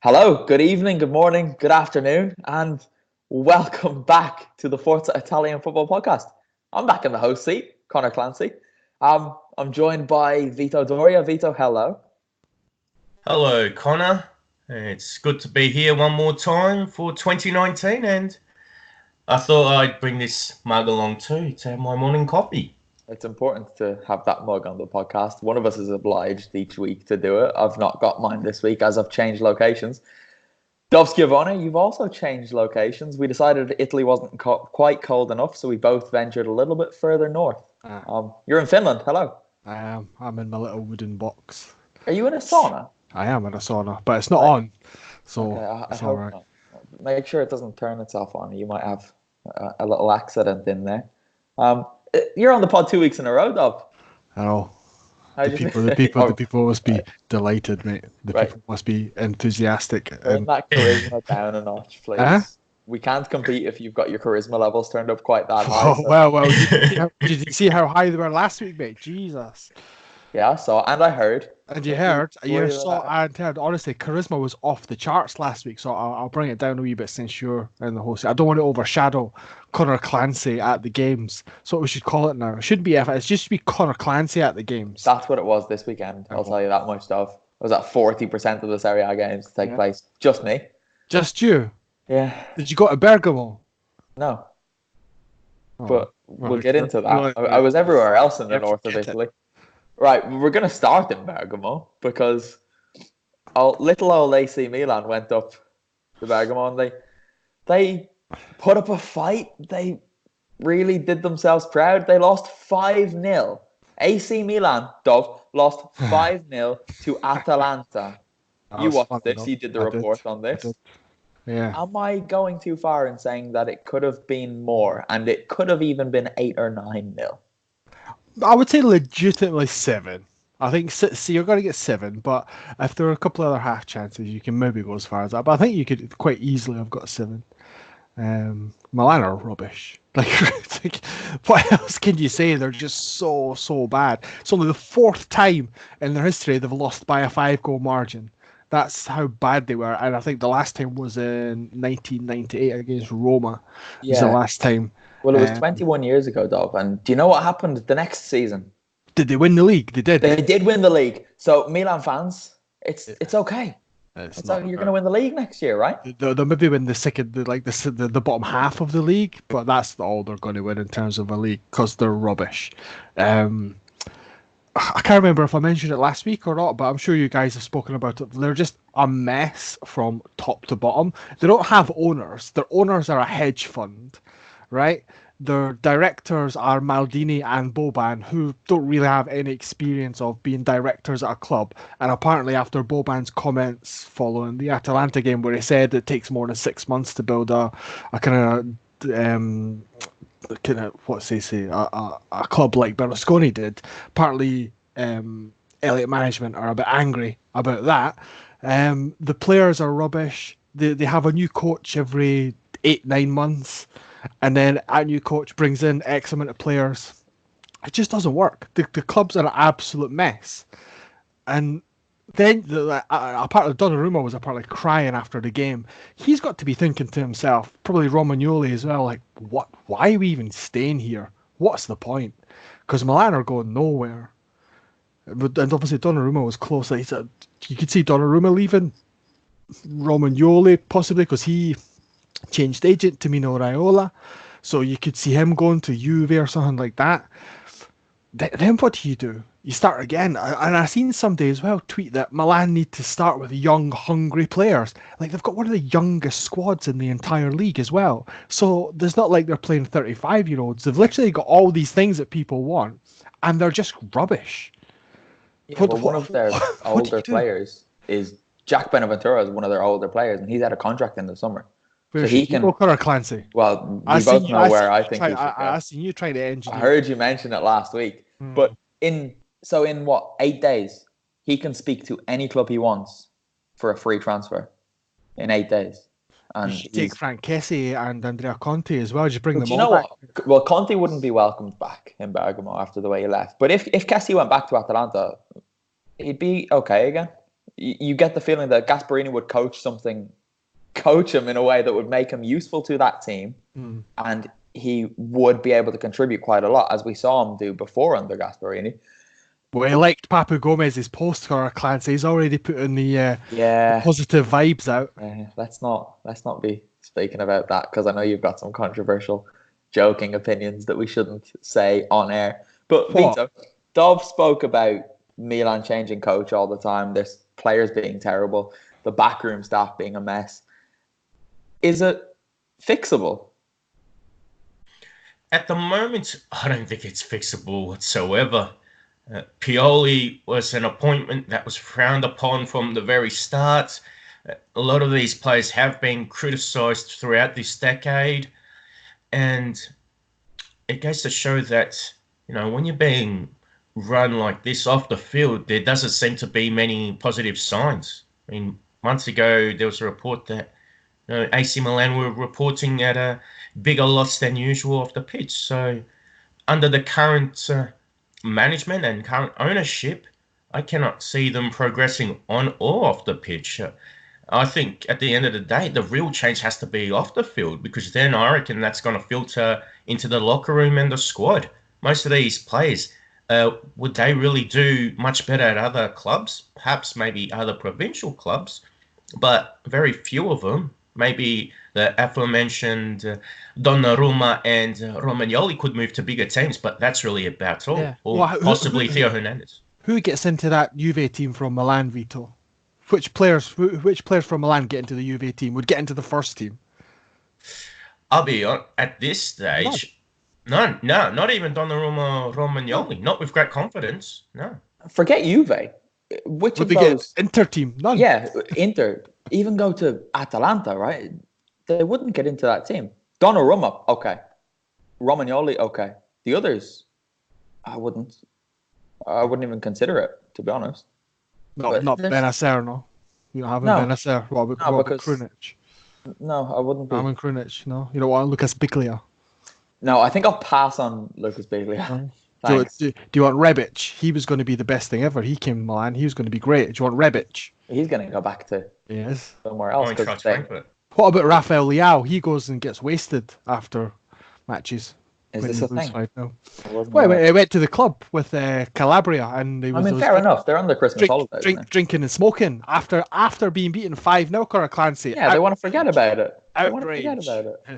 Hello, good evening, good morning, good afternoon, and welcome back to the Forza Italian Football Podcast. I'm back in the host seat, Conor Clancy. I'm joined by Vito Doria. Vito, hello. Hello, Connor. It's good to be here one more time for 2019, and I thought I'd bring this mug along too to have my morning coffee. It's important to have that mug on the podcast. One of us is obliged each week to do it. I've not got mine this week as I've changed locations. Dov Schiavone, you've also changed locations. We decided Italy wasn't quite cold enough, so we both ventured a little bit further north. You're in Finland. Hello. I am. I'm in my little wooden box. Are you in a sauna? I am in a sauna, but it's not on, so I it's hope all right. not. Make sure it doesn't turn itself on. You might have a little accident in there. You're on the pod 2 weeks in a row, Dov. I know. How'd you The people must be delighted, mate. The Right. people must be enthusiastic. Turn that charisma down a notch, please. Huh? We can't compete if you've got your charisma levels turned up quite that high. Oh, so- well. Did you see how high they were last week, mate? Jesus. Yeah, I saw, and I heard. And you What do you saw, think? and heard. Honestly, charisma was off the charts last week, so I'll bring it down a wee bit since you're in the host. I don't want to overshadow Conor Clancy at the games. So what we should call it now. It shouldn't be F. It's just be Conor Clancy at the games. That's what it was this weekend. I'll tell you that much, Dov. It was at 40% of the Serie A games to take place. Just me. Just you. Yeah. Did you go to Bergamo? No. Oh, But well, we'll get into that. well, I was everywhere else in the yeah, north of forget it. Italy. Right, we're going to start in Bergamo because little old AC Milan went up to Bergamo and they put up a fight. They really did themselves proud. They lost 5-0. AC Milan, Dov, lost 5-0 to Atalanta. That You was watched fun this. enough. You did the I report did. on this. I did. Yeah. Am I going too far in saying that it could have been more and it could have even been 8 or 9-0? I would say legitimately 7. I think so you're going to get 7, but if there are a couple other half chances, you can maybe go as far as that. But I think you could quite easily have got 7. Milan are rubbish. Like, what else can you say? They're just so bad. It's only the 4th time in their history they've lost by a 5-goal margin. That's how bad they were. And I think the last time was in 1998 against Roma. It was the last time. Well, it was 21 years ago, Dov. And do you know what happened the next season? Did they win the league? They did. They did win the league. So Milan fans, it's okay. It's You're going to win the league next year, right? They'll maybe win the bottom half of the league, but that's all they're going to win in terms of a league because they're rubbish. I can't remember if I mentioned it last week or not, but I'm sure you guys have spoken about it. They're just a mess from top to bottom. They don't have owners. Their owners are a hedge fund, right? Their directors are Maldini and Boban, who don't really have any experience of being directors at a club. And apparently after Boban's comments following the Atalanta game where he said it takes more than 6 months to build a kind of what's they say, a club like Berlusconi did. Apparently, Elliott management are a bit angry about that. The players are rubbish. They have a new coach every 8-9 months, and then a new coach brings in X amount of players. It just doesn't work. The club's are an absolute mess. And then apparently Donnarumma was apparently crying after the game. He's got to be thinking to himself, probably Romagnoli as well, like, what? Why are we even staying here? What's the point? Because Milan are going nowhere. And obviously Donnarumma was close. Like, you could see Donnarumma leaving, Romagnoli possibly because he changed agent to Mino Raiola. So you could see him going to Juve or something like that. Then what do? You start again. And I've seen somebody as well tweet that Milan need to start with young, hungry players. Like, they've got one of the youngest squads in the entire league as well. So there's not like they're playing 35-year-olds. They've literally got all these things that people want, and they're just rubbish. Yeah, one of their older players is Jack Benaventura is one of their older players, and he's had a contract in the summer. So he can go Conor Clancy. Well, we both know where I think he should go. I seen you trying to engineer. I heard you mention it last week. But in what, 8 days, he can speak to any club he wants for a free transfer in 8 days. And you should take Frank Kessie and Andrea Conti as well. Just bring them all know back. What? Well, Conti wouldn't be welcomed back in Bergamo after the way he left. But if Kessie went back to Atalanta, he'd be okay again. you get the feeling that Gasperini would coach him in a way that would make him useful to that team, and he would be able to contribute quite a lot, as we saw him do before under Gasperini. Well, he liked Papu Gomez's post, Conor Clancy. He's already putting the positive vibes out. Let's not be speaking about that, because I know you've got some controversial, joking opinions that we shouldn't say on air. But Vito, Dov spoke about Milan changing coach all the time. There's players being terrible, the backroom staff being a mess. Is it fixable? At the moment, I don't think it's fixable whatsoever. Pioli was an appointment that was frowned upon from the very start. A lot of these players have been criticised throughout this decade. And it goes to show that, when you're being run like this off the field, there doesn't seem to be many positive signs. I mean, months ago, there was a report that AC Milan were reporting at a bigger loss than usual off the pitch. So under the current management and current ownership, I cannot see them progressing on or off the pitch. I think at the end of the day, the real change has to be off the field, because then I reckon that's going to filter into the locker room and the squad. Most of these players, would they really do much better at other clubs? Perhaps maybe other provincial clubs, but very few of them. Maybe the aforementioned Donnarumma and Romagnoli could move to bigger teams, but that's really about all. Yeah. Or possibly Theo Hernandez. Who gets into that Juve team from Milan, Vito? Which players from Milan get into the Juve team, would get into the first team? I'll be honest, at this stage, no, not even Donnarumma, Romagnoli. Not with great confidence, no. Forget Juve. Which Would of they those? get Inter team? None. Yeah, Inter. Even go to Atalanta, right? They wouldn't get into that team. Donnarumma, okay. Romagnoli, okay. The others, I wouldn't even consider it, to be honest. Not Benacer, no. You don't have Benacer. Robert Krunic. No, I wouldn't be. Raman Krunic, no. You don't want Lucas Biglia. No, I think I'll pass on Lucas Biglia. Do you want Rebic? He was going to be the best thing ever. He came to Milan. He was going to be great. Do you want Rebic? He's going to go back to somewhere else. What about Rafael Leao? He goes and gets wasted after matches. Is this a thing? He went to the club with Calabria, and fair enough. They're on the Christmas holidays. Drinking and smoking after being beaten 5-0. Conor Clancy. Yeah, they want to forget about it. Outrage.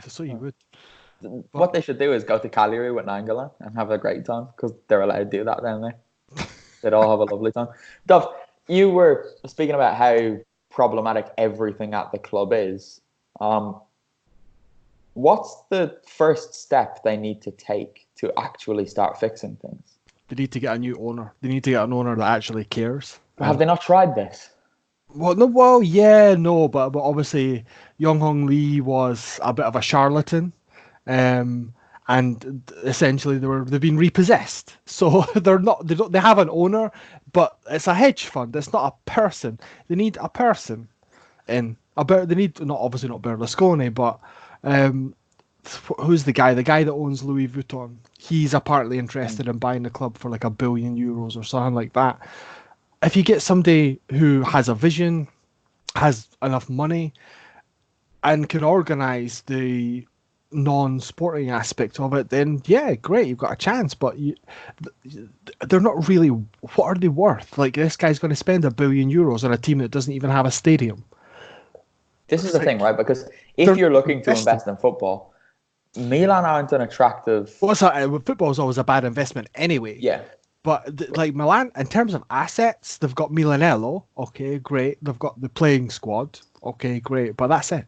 So you would. What they should do is go to Cagliari with Nainggolan and have a great time, because they're allowed to do that down there. They'd all have a lovely time. Dov, you were speaking about how problematic everything at the club is. What's the first step they need to take to actually start fixing things? They need to get a new owner. They need to get an owner that actually cares. Have they not tried this? But obviously Yong Hong Lee was a bit of a charlatan. And essentially they've been repossessed, so they have an owner, but it's a hedge fund. It's not a person. They need a person in. They need not Berlusconi, but who's the guy that owns Louis Vuitton? He's apparently interested in buying the club for like €1 billion or something like that. If you get somebody who has a vision, has enough money, and can organise the non-sporting aspect of it, then yeah, great, you've got a chance. But they're not really. What are they worth? Like, this guy's going to spend €1 billion on a team that doesn't even have a stadium. This is the thing, right? Because if you're looking to invest in football, Milan aren't an attractive. Football is always a bad investment anyway. Yeah. But like Milan, in terms of assets, they've got Milanello. Okay, great. They've got the playing squad. Okay, great. But that's it.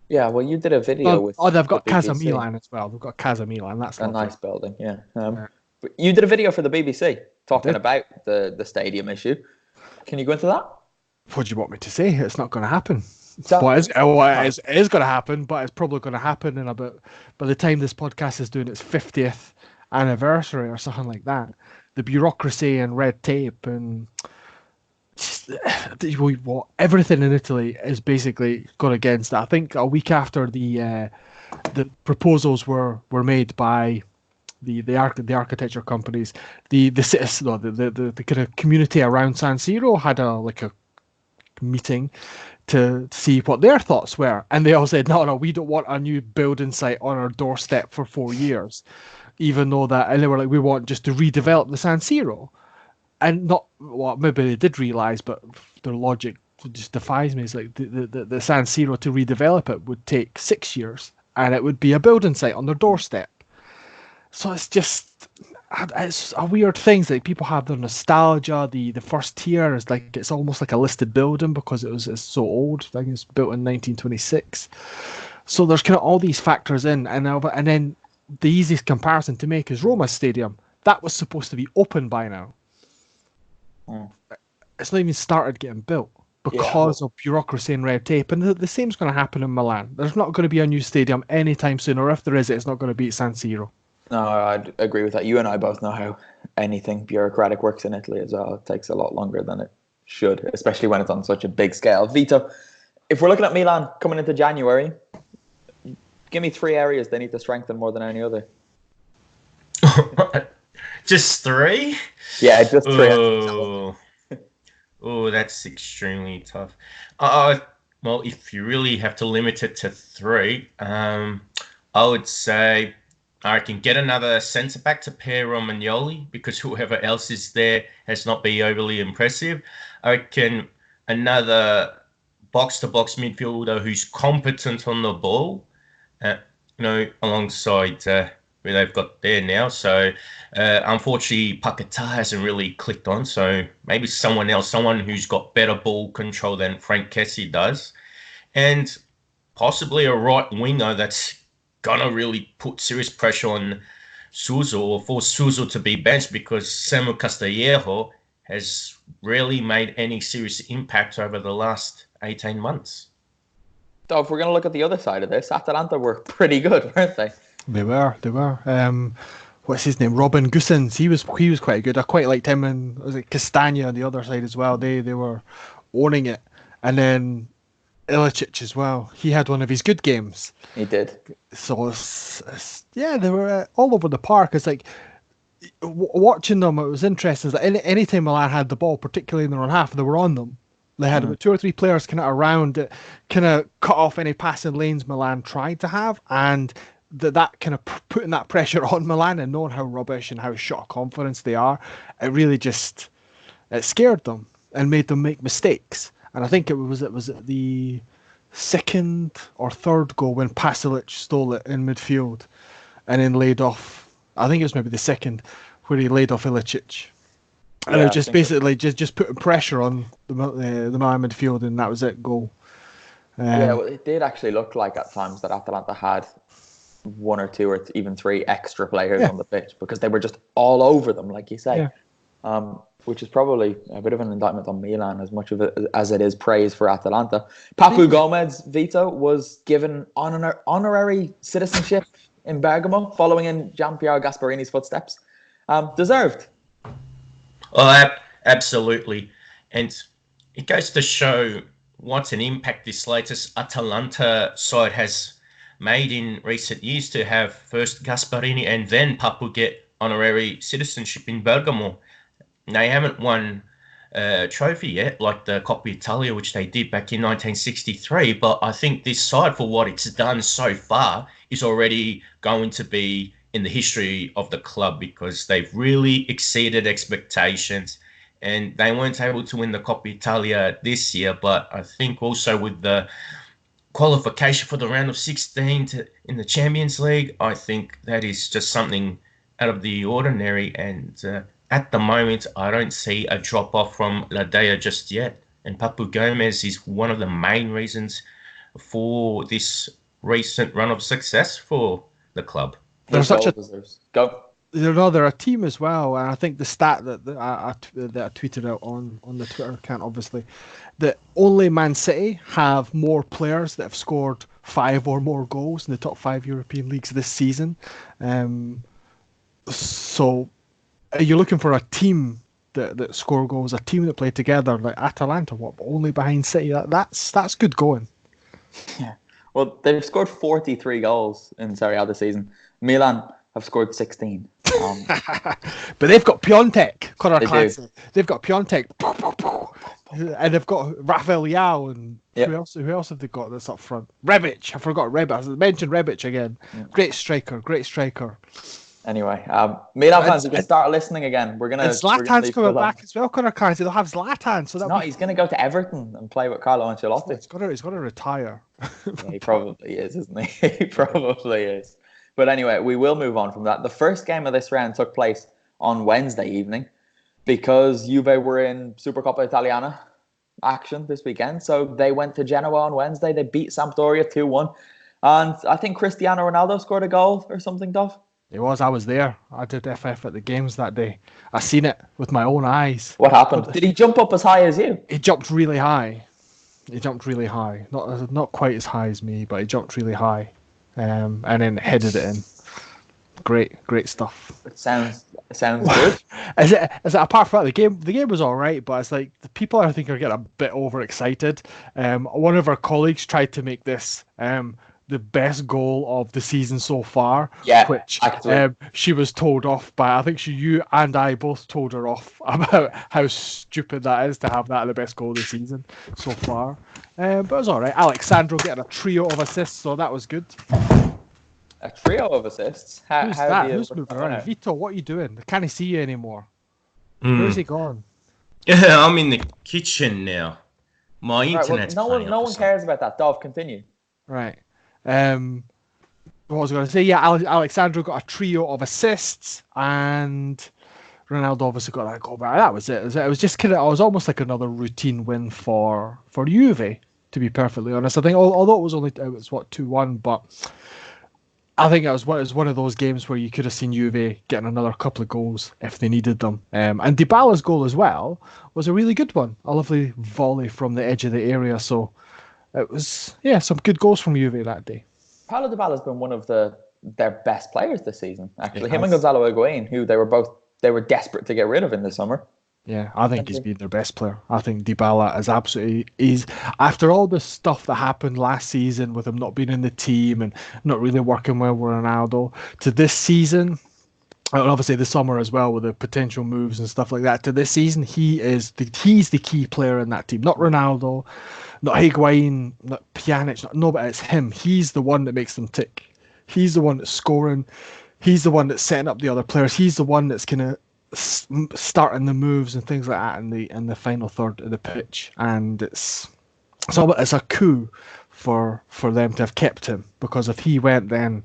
Yeah, well, you did a video with. Oh, they've got Casa Milan as well. They've got Casa Milan. That's a nice building. Yeah. But you did a video for the BBC talking about the stadium issue. Can you go into that? What do you want me to say? It's not going to happen. It is going to happen, but it's probably going to happen in about, by the time this podcast is doing its 50th anniversary or something like that. The bureaucracy and red tape and everything in Italy is basically gone against that. I think a week after the proposals were made by the architecture companies, the kind of community around San Siro had a meeting to see what their thoughts were, and they all said, no, we don't want a new building site on our doorstep for 4 years, even though that, and they were like, we want just to redevelop the San Siro, and not, well, maybe they did realise, but their logic just defies me. It's like the San Siro, to redevelop it would take 6 years, and it would be a building site on their doorstep. So it's a weird thing. Like, people have their nostalgia. The first tier is like, it's almost like a listed building because it's so old. I think it's built in 1926. So there's kind of all these factors in, and then the easiest comparison to make is Roma's stadium. That was supposed to be open by now. It's not even started getting built because of bureaucracy and red tape. And the same's going to happen in Milan. There's not going to be a new stadium anytime soon, or if there is, it's not going to be at San Siro. No, I'd agree with that. You and I both know how anything bureaucratic works in Italy as well. It takes a lot longer than it should, especially when it's on such a big scale. Vito, if we're looking at Milan coming into January, give me 3 areas they need to strengthen more than any other. Just 3? Yeah, just 3. Oh, that's extremely tough. Well, if you really have to limit it to 3, I would say I can get another centre-back to pair Romagnoli, because whoever else is there has not been overly impressive. I can another box-to-box midfielder who's competent on the ball, alongside who they've got there now. So, unfortunately, Paquetá hasn't really clicked on. So maybe someone else, someone who's got better ball control than Frank Kessie does. And possibly a right winger that's going to really put serious pressure on Suso, or force Suso to be benched, because Samuel Castillejo has rarely made any serious impact over the last 18 months. So if we're going to look at the other side of this, Atalanta were pretty good, weren't they? They were. What's his name? Robin Gosens. He was quite good. I quite liked him, and was it Castagna on the other side as well. They were owning it. And then Ilicic as well. He had one of his good games. He did. So they were all over the park. It's like watching them. It was interesting. That anytime Milan had the ball, particularly in their own half, they were on them. They had about 2 or 3 players kind of around it, kind of cut off any passing lanes Milan tried to have, and that kind of putting that pressure on Milan, and knowing how rubbish and how short of confidence they are, it really just scared them and made them make mistakes. And I think it was the second or third goal when Pasalic stole it in midfield and then laid off. I think it was maybe the second, where he laid off Ilicic. And it was just basically just putting pressure on the Milan midfield, and that was it, goal. It did actually look like at times that Atalanta had 1 or 2 or even 3 extra players on the pitch, because they were just all over them, like you say. Which is probably a bit of an indictment on Milan as much of it as it is praise for Atalanta. Papu Gomez, Vito, was given honorary citizenship in Bergamo, following in Gianpiero Gasparini's footsteps. Deserved. Well, absolutely. And it goes to show what an impact this latest Atalanta side has made in recent years, to have first Gasparini and then Papu get honorary citizenship in Bergamo. They haven't won a trophy yet, like the Coppa Italia, which they did back in 1963. But I think this side, for what it's done so far, is already going to be in the history of the club, because they've really exceeded expectations, and they weren't able to win the Coppa Italia this year. But I think also with the qualification for the round of 16 in the Champions League, I think that is just something out of the ordinary. And at the moment, I don't see a drop-off from La Dea just yet. And Papu Gomez is one of the main reasons for this recent run of success for the club. They're such a go. They're a team as well, and I think the stat that I tweeted out on the Twitter account, obviously, that only Man City have more players that have scored 5 or more goals in the top 5 European leagues this season. So you're looking for a team that score goals, a team that play together, like Atalanta, only behind City. That's good going. Yeah. Well, they've scored 43 goals in Serie A this season. Milan have scored 16. But they've got Piontek, Conor They Clancy. do. They've got Piontek, and they've got Rafael Leao, and Yep. who else have they got that's up front? Rebic. I forgot Rebic. I mentioned Rebic again. Yep. Great striker. Anyway, Milan fans, you can start listening again. We're gonna. And Zlatan's leave coming Milan. back as well. Conor Clancy. They'll have Zlatan. So No, he's going to go to Everton and play with Carlo Ancelotti. he's got to retire. Yeah, he probably is, isn't he? He probably is. But anyway, we will move on from that. The first game of this round took place on Wednesday evening because Juve were in Supercoppa Italiana action this weekend. So they went to Genoa on Wednesday. They beat Sampdoria 2-1. And I think Cristiano Ronaldo scored a goal or something, Dov. It was. I was there. I did FF at the games that day. I seen it with my own eyes. What happened? Did he jump up as high as you? He jumped really high. Not quite as high as me, but he jumped really high, and then headed it in. Great stuff. It sounds good. Is it apart from that, the game was all right, but it's like the people I think are getting a bit overexcited. One of our colleagues tried to make this the best goal of the season so far. Yeah, which actually. She was told off by, I think you and I both told her off about how stupid that is to have that the best goal of the season so far. But it was all right. Alexandro getting a trio of assists, so that was good. A trio of assists. Who's how that? do you Who's moving around? Vito, what are you doing? I can't see you anymore. Where's he gone? Yeah, I'm in the kitchen now. My Right, well, internet's no playing one up or cares about that. Dov, continue. Right. What was I going to say? Yeah, Alexandro got a trio of assists, and Ronaldo obviously got that goal. But that was it. It was just it was almost like another routine win for Juve, to be perfectly honest. I think although it was 2-1, but I think it was one of those games where you could have seen Juve getting another couple of goals if they needed them. And Dybala's goal as well was a really good one, a lovely volley from the edge of the area. So it was some good goals from Juve that day. Paulo Dybala's been one of their best players this season. Actually, He him and has. Gonzalo Higuain, who they were desperate to get rid of in the summer. Yeah, I think he's been their best player. I think Dybala is absolutely after all the stuff that happened last season with him not being in the team and not really working well with Ronaldo, to this season, and obviously the summer as well with the potential moves and stuff like that. To this season, he's the key player in that team. Not Ronaldo, not Higuain, not Pjanic. But it's him. He's the one that makes them tick. He's the one that's scoring. He's the one that's setting up the other players. He's the one that's gonna starting the moves and things like that in the final third of the pitch. And it's a coup for them to have kept him, because if he went, then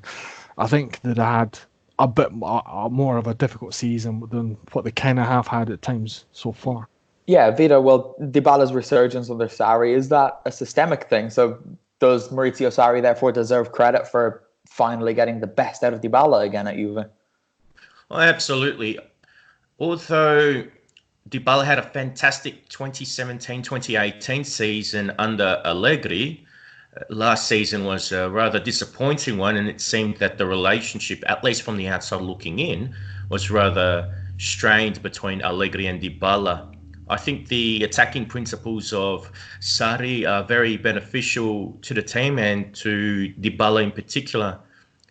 I think they'd have had a bit more of a difficult season than what they kind of have had at times so far. Yeah, Vito, well, Dybala's resurgence under Sarri, is that a systemic thing? So does Maurizio Sarri therefore deserve credit for finally getting the best out of Dybala again at Juve? Oh, absolutely. Although Dybala had a fantastic 2017-2018 season under Allegri, last season was a rather disappointing one, and it seemed that the relationship, at least from the outside looking in, was rather strained between Allegri and Dybala. I think the attacking principles of Sarri are very beneficial to the team and to Dybala in particular.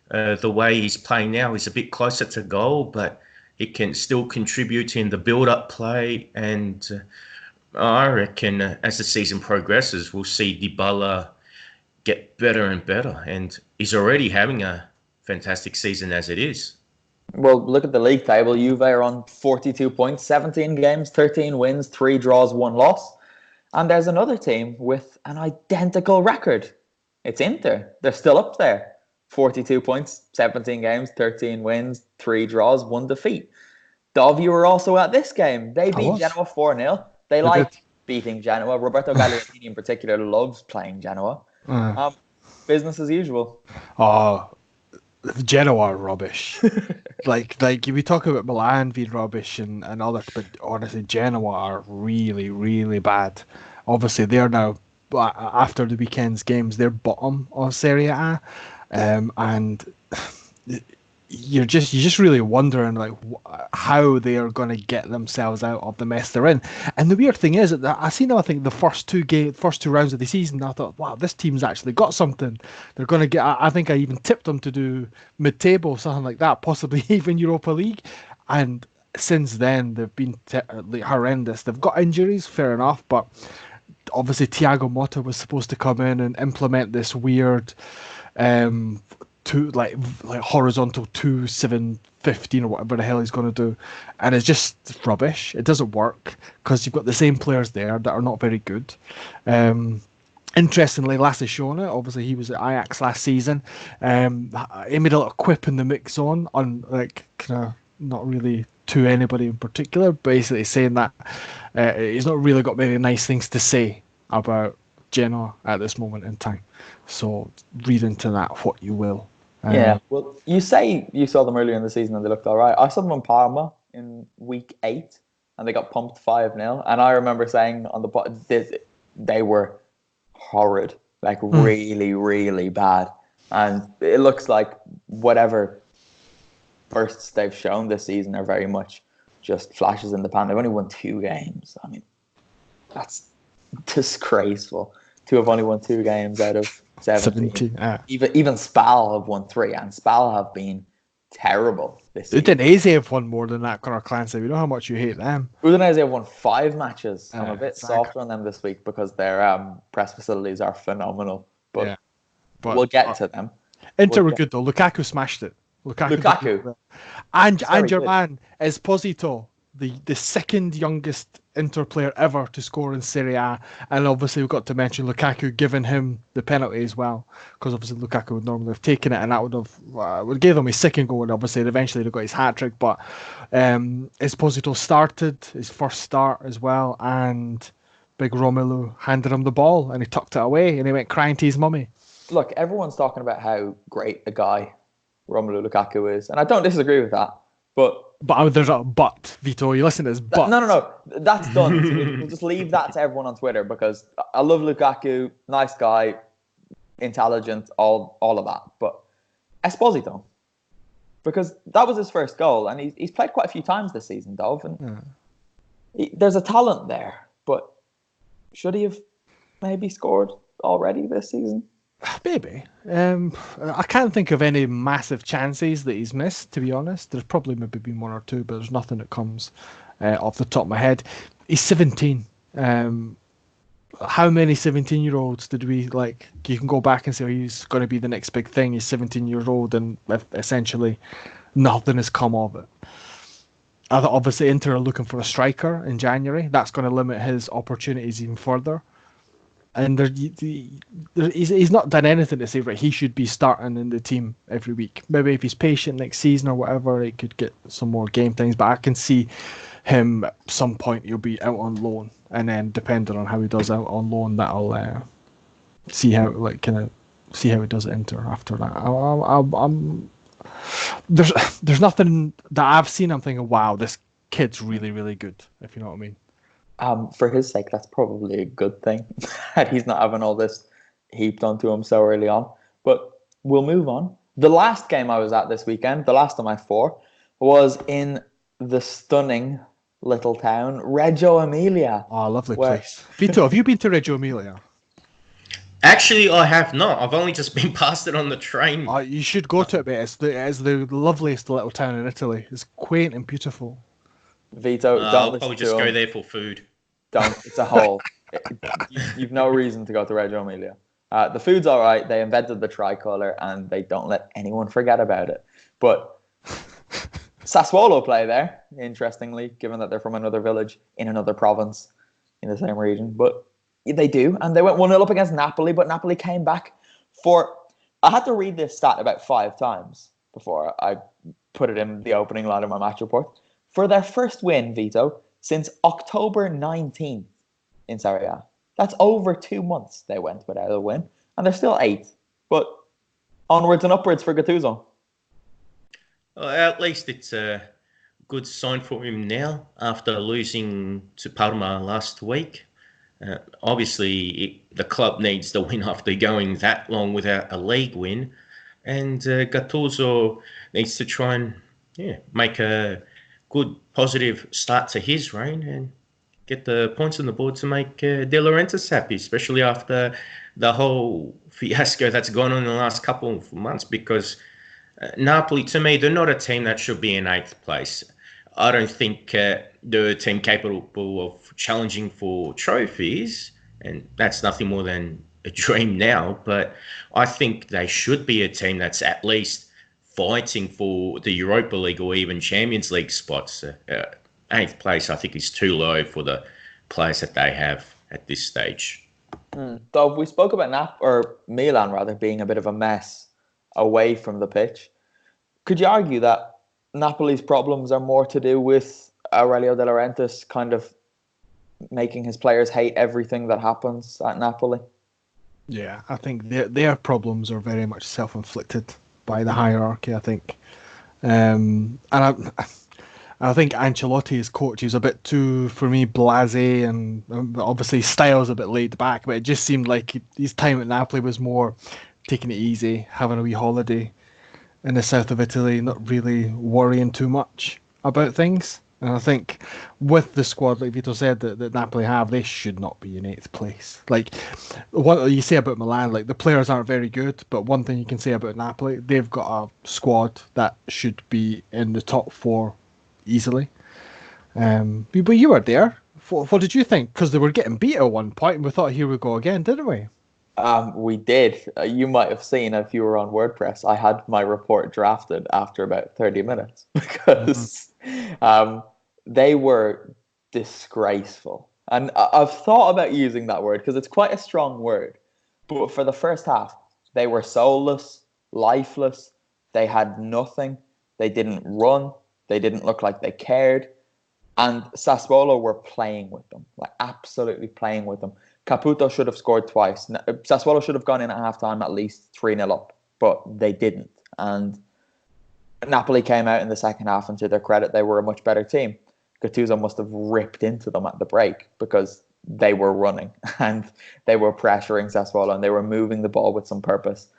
The way he's playing now is a bit closer to goal, but he can still contribute in the build-up play. And I reckon as the season progresses, we'll see Dybala get better and better. And he's already having a fantastic season as it is. Well, look at the league table. Juve are on 42 points, 17 games, 13 wins, 3 draws, 1 loss. And there's another team with an identical record. It's Inter. They're still up there. 42 points, 17 games, 13 wins, 3 draws, 1 defeat. Dov, you were also at this game. They beat Genoa 4-0. They like beating Genoa. Roberto Gagliardini in particular loves playing Genoa. Business as usual. Genoa are rubbish. like we talk about Milan being rubbish and others, but honestly, Genoa are really, really bad. Obviously, they're now, after the weekend's games, they're bottom of Serie A. And you're just really wondering like how they are going to get themselves out of the mess they're in. And the weird thing is that I think the first two rounds of the season, I thought, wow, this team's actually got something. They're going to get. I think I even tipped them to do mid-table, something like that, possibly even Europa League. And since then, they've been horrendous. They've got injuries, fair enough, but obviously Thiago Motta was supposed to come in and implement this weird. Like horizontal 2-7-15 or whatever the hell he's going to do, and it's just rubbish. It doesn't work because you've got the same players there that are not very good. Interestingly, Lasse Schöne, obviously he was at Ajax last season. He made a little quip in the mix on like kind of not really to anybody in particular, basically saying that he's not really got many nice things to say about Genoa at this moment in time. So read into that what you will. Yeah, well, you say you saw them earlier in the season and they looked all right. I saw them in Parma in week 8 and they got pumped 5-0. And I remember saying on the pod, they were horrid, like really, really bad. And it looks like whatever bursts they've shown this season are very much just flashes in the pan. They've only won 2 games. I mean, that's disgraceful to have only won 2 games out of 17. Even SPAL have won 3, and SPAL have been terrible this season. Udinese have won more than that, Conor Clancy. We know how much you hate them. Udinese have won 5 matches. I'm a bit softer on them this week because their press facilities are phenomenal. But we'll get to them. Inter were good though. Lukaku smashed it. Lukaku. And your man Esposito, the second youngest Inter player ever to score in Serie A, and obviously we've got to mention Lukaku giving him the penalty as well, because obviously Lukaku would normally have taken it, and that would give him his second goal, and obviously eventually they got his hat trick. But Esposito started his first start as well, and big Romelu handed him the ball, and he tucked it away, and he went crying to his mummy. Look, everyone's talking about how great a guy Romelu Lukaku is, and I don't disagree with that, but there's a but, Vito. You listen to this, but. No. That's done. So we'll just leave that to everyone on Twitter because I love Lukaku, nice guy, intelligent, all of that. But Esposito, because that was his first goal, and he's played quite a few times this season, Dov, and there's a talent there. But should he have maybe scored already this season? Maybe. I can't think of any massive chances that he's missed, to be honest. There's probably maybe been 1 or 2, but there's nothing that comes off the top of my head. He's 17. How many 17-year-olds did we like? You can go back and say he's going to be the next big thing. He's 17 years old, and essentially nothing has come of it. I thought obviously Inter are looking for a striker in January. That's going to limit his opportunities even further. And he's not done anything to say, right, he should be starting in the team every week. Maybe if he's patient next season or whatever, he could get some more game times. But I can see him at some point, he'll be out on loan. And then depending on how he does out on loan, that'll see how he does at Inter after that. There's nothing that I've seen I'm thinking, wow, this kid's really, really good, if you know what I mean. For his sake, that's probably a good thing that he's not having all this heaped onto him so early on. But we'll move on. The last game I was at this weekend, the last of my 4, was in the stunning little town Reggio Emilia. Oh, lovely place. Vito, have you been to Reggio Emilia? Actually, I have not. I've only just been past it on the train. You should go to it, mate. It's the loveliest little town in Italy. It's quaint and beautiful. Vito, I'll probably just go there for food. Don't. It's a hole. You've no reason to go to Reggio Emilia. The food's all right. They invented the tricolour and they don't let anyone forget about it. But Sassuolo play there, interestingly, given that they're from another village in another province in the same region. But they do. And they went 1-0 up against Napoli, but Napoli came back for... I had to read this stat about 5 times before I put it in the opening line of my match report. For their first win, Vito, since October 19th in Serie A. That's over 2 months they went without a win. And they're still 8th. But onwards and upwards for Gattuso. Well, at least it's a good sign for him now after losing to Parma last week. Obviously, the club needs the win after going that long without a league win. and Gattuso needs to try and make a good, positive start to his reign and get the points on the board to make De Laurentiis happy, especially after the whole fiasco that's gone on in the last couple of months, because Napoli, to me, they're not a team that should be in 8th place. I don't think they're a team capable of challenging for trophies, and that's nothing more than a dream now, but I think they should be a team that's at least fighting for the Europa League or even Champions League spots. 8th place, I think, is too low for the players that they have at this stage. Dov, we spoke about Milan rather being a bit of a mess away from the pitch. Could you argue that Napoli's problems are more to do with Aurelio De Laurentiis kind of making his players hate everything that happens at Napoli? Yeah, I think their problems are very much self-inflicted by the hierarchy, I think. And I think Ancelotti's coach is a bit too, for me, blasé, and obviously style's a bit laid back, but it just seemed like his time at Napoli was more taking it easy, having a wee holiday in the south of Italy, not really worrying too much about things. And I think with the squad, like Vito said, that Napoli have, they should not be in 8th place. Like, what you say about Milan, like, the players aren't very good, but one thing you can say about Napoli, they've got a squad that should be in the top 4 easily. But you were there. What did you think? Because they were getting beat at one point, and we thought, here we go again, didn't we? We did. You might have seen if you were on WordPress, I had my report drafted after about 30 minutes because they were disgraceful. And I've thought about using that word because it's quite a strong word. But for the first half, they were soulless, lifeless. They had nothing. They didn't run. They didn't look like they cared. And Sassuolo were playing with them, like absolutely playing with them. Caputo should have scored twice. Sassuolo should have gone in at halftime at least 3-0 up, but they didn't. And Napoli came out in the second half, and to their credit, they were a much better team. Gattuso must have ripped into them at the break because they were running and they were pressuring Sassuolo and they were moving the ball with some purpose.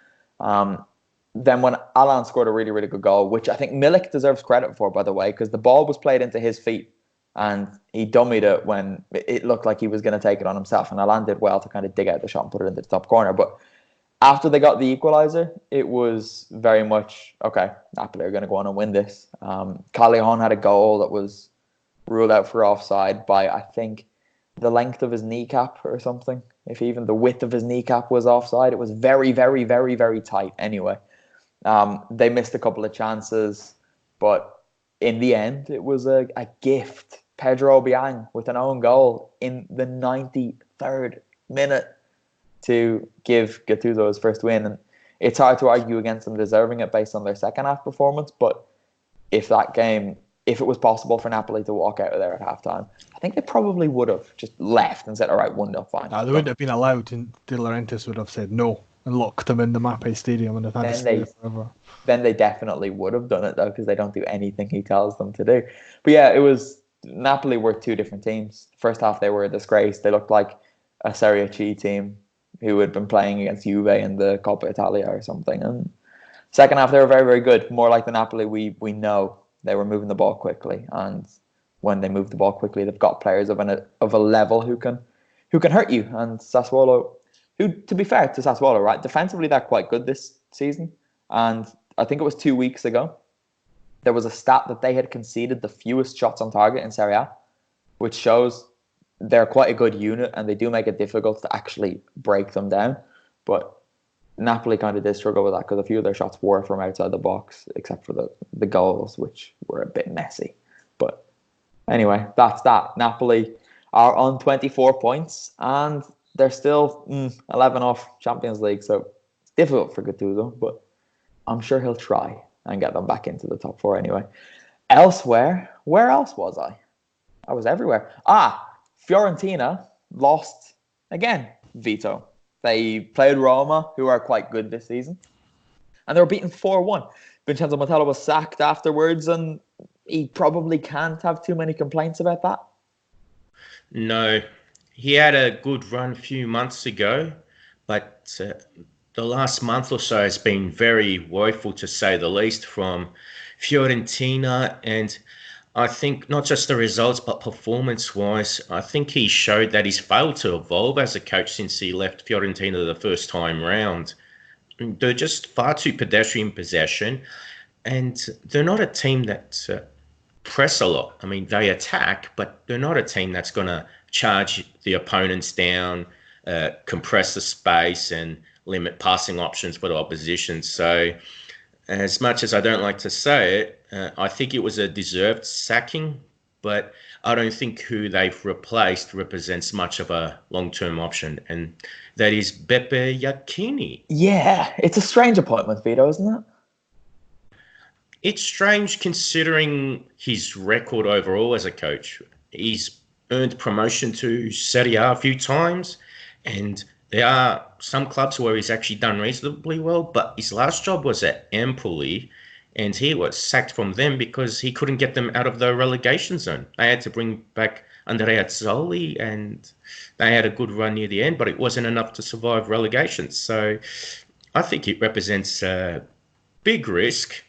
Then when Alan scored a really, really good goal, which I think Milik deserves credit for, by the way, because the ball was played into his feet and he dummied it when it looked like he was going to take it on himself. And Alan did well to kind of dig out the shot and put it into the top corner. But after they got the equaliser, it was very much, okay, Napoli are going to go on and win this. Callejon had a goal that was ruled out for offside by, I think, the length of his kneecap or something. If even the width of his kneecap was offside, it was very, very, very, very tight anyway. They missed a couple of chances, but in the end, it was a gift. Pedro Obiang with an own goal in the 93rd minute to give Gattuso his first win. And it's hard to argue against them deserving it based on their second half performance, but if it was possible for Napoli to walk out of there at halftime, I think they probably would have just left and said, all right, 1-0, fine. No, they wouldn't have been allowed, and De Laurentiis would have said no and locked them in the Mapei Stadium and have had to stay forever. Then they definitely would have done it, though, because they don't do anything he tells them to do. But yeah, Napoli were two different teams. First half, they were a disgrace. They looked like a Serie A team who had been playing against Juve in the Coppa Italia or something. And second half, they were very, very good. More like the Napoli we know. They were moving the ball quickly, and when they move the ball quickly, they've got players of a level who can hurt you. And Sassuolo, who, to be fair to Sassuolo, right, defensively they're quite good this season. And I think it was 2 weeks ago, there was a stat that they had conceded the fewest shots on target in Serie A, which shows they're quite a good unit and they do make it difficult to actually break them down. But Napoli kind of did struggle with that because a few of their shots were from outside the box, except for the goals, which were a bit messy. But anyway, that's that. Napoli are on 24 points and they're still 11 off Champions League. So it's difficult for Gattuso, but I'm sure he'll try and get them back into the top 4 anyway. Elsewhere, where else was I? I was everywhere. Fiorentina lost again, Vito. They played Roma, who are quite good this season. And they were beaten 4-1. Vincenzo Montella was sacked afterwards, and he probably can't have too many complaints about that. No. He had a good run a few months ago, but the last month or so has been very woeful, to say the least, from Fiorentina. And I think not just the results, but performance-wise, I think he showed that he's failed to evolve as a coach since he left Fiorentina the first time round. They're just far too pedestrian possession, and they're not a team that press a lot. I mean, they attack, but they're not a team that's going to charge the opponents down, compress the space, and limit passing options for the opposition. So, as much as I don't like to say it, I think it was a deserved sacking, but I don't think who they've replaced represents much of a long-term option, and that is Beppe Iachini. Yeah, it's a strange appointment, Vito, isn't it? It's strange considering his record overall as a coach. He's earned promotion to Serie A a few times, and there are some clubs where he's actually done reasonably well, but his last job was at Empoli, and he was sacked from them because he couldn't get them out of the relegation zone. They had to bring back Andrea Azzoli, and they had a good run near the end, but it wasn't enough to survive relegation. So I think it represents a big risk,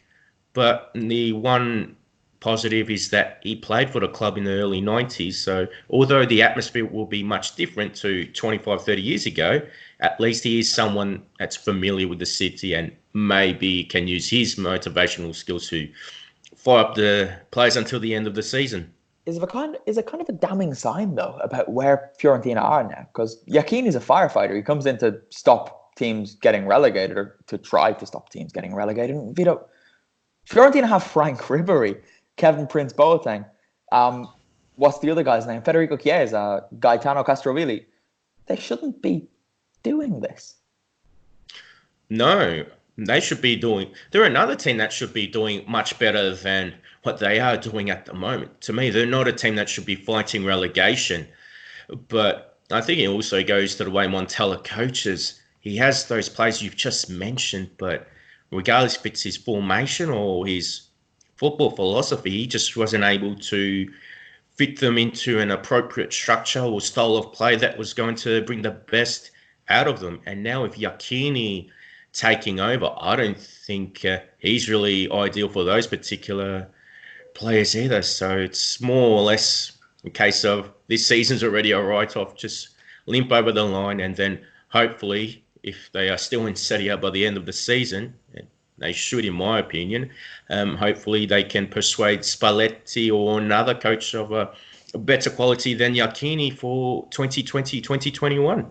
but the one positive is that he played for the club in the early 90s. So although the atmosphere will be much different to 25, 30 years ago, at least he is someone that's familiar with the city and maybe can use his motivational skills to fire up the players until the end of the season. Is it kind of a damning sign, though, about where Fiorentina are now? Because Iachini is a firefighter. He comes in to stop teams getting relegated, or to try to stop teams getting relegated. And Vito, Fiorentina have Frank Ribery, Kevin Prince Boateng. What's the other guy's name? Federico Chiesa, Gaetano Castrovilli. They shouldn't be doing this. No, they should be doing... They're another team that should be doing much better than what they are doing at the moment. To me, they're not a team that should be fighting relegation. But I think it also goes to the way Montella coaches. He has those players you've just mentioned, but regardless if it's his formation or his football philosophy, he just wasn't able to fit them into an appropriate structure or style of play that was going to bring the best out of them. And now with Iachini taking over, I don't think he's really ideal for those particular players either. So it's more or less a case of this season's already a write-off, just limp over the line, and then hopefully, if they are still in Serie A by the end of the season, they should, in my opinion, hopefully they can persuade Spalletti or another coach of a better quality than Iachini for 2020-2021.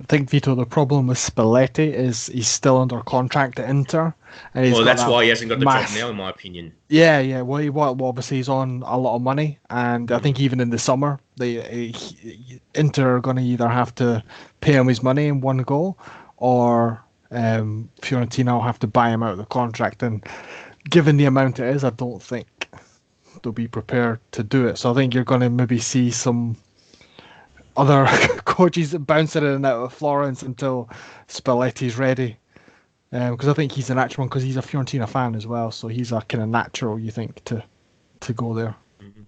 I think, Vito, the problem with Spalletti is he's still under contract at Inter. And well, that's why he hasn't got the job now, in my opinion. Yeah. Well, obviously he's on a lot of money, and I think even in the summer, Inter are going to either have to pay him his money in one go, or Fiorentina will have to buy him out of the contract. And given the amount it is, I don't think they'll be prepared to do it. So I think you're going to maybe see some other coaches bouncing in and out of Florence until Spalletti's ready. Because I think he's a natural one, because he's a Fiorentina fan as well. So he's a kind of natural, you think, to go there. Mm-hmm.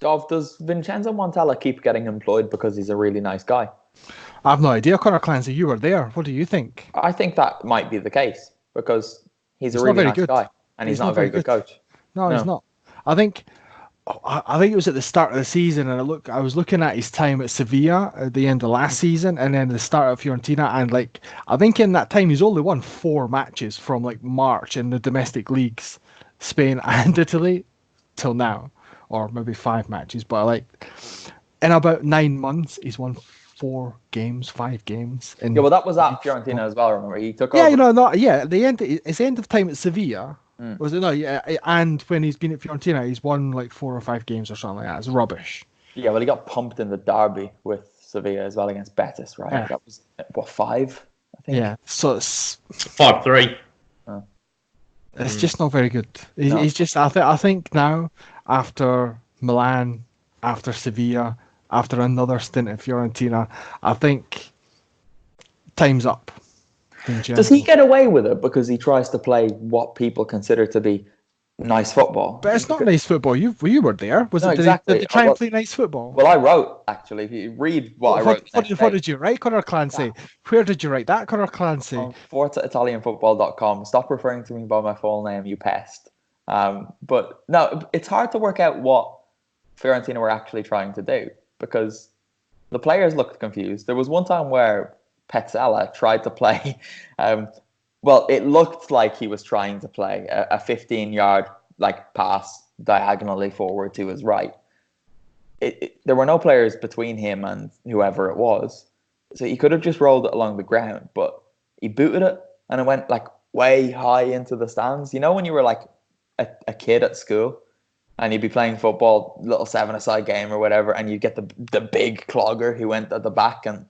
Dov, does Vincenzo Montella keep getting employed because he's a really nice guy? I have no idea. Conor Clancy, you were there. What do you think? I think that might be the case, because he's a really nice guy, and he's not a very good coach. No, he's not. I think it was at the start of the season, and I was looking at his time at Sevilla at the end of last season, and then the start of Fiorentina, and I think in that time he's only won 4 matches from March in the domestic leagues, Spain and Italy, till now, or maybe 5 matches. But in about 9 months, he's won 5 games. Yeah, well, that was at Fiorentina as well. Remember, he took over. His end of time at Sevilla. Was it? No, yeah, and when he's been at Fiorentina, he's won 4 or 5 games or something like that. It's rubbish. Yeah, well, he got pumped in the derby with Sevilla as well against Betis, right? Yeah. That was, 5, I think? Yeah, so it's 5-3. It's just not very good. No. He's just. I think now, after Milan, after Sevilla, after another stint at Fiorentina, I think time's up. Does he get away with it because he tries to play what people consider to be nice football. But it's not nice football. You were there. Was No, it? exactly. Did they try and play nice football? Well, I wrote, actually, if you read what I wrote. What did you write, Conor Clancy? Yeah. Where did you write that, Conor Clancy? On ForzaItalianFootball.com. Stop referring to me by my full name, you pest. But no, it's hard to work out what Fiorentina were actually trying to do because the players looked confused. There was one time where Petzela tried to play. Well, it looked like he was trying to play a 15-yard pass diagonally forward to his right. There were no players between him and whoever it was, so he could have just rolled it along the ground. But he booted it, and it went way high into the stands. You know when you were a kid at school, and you'd be playing football, little 7-a-side game or whatever, and you'd get the big clogger who went at the back, and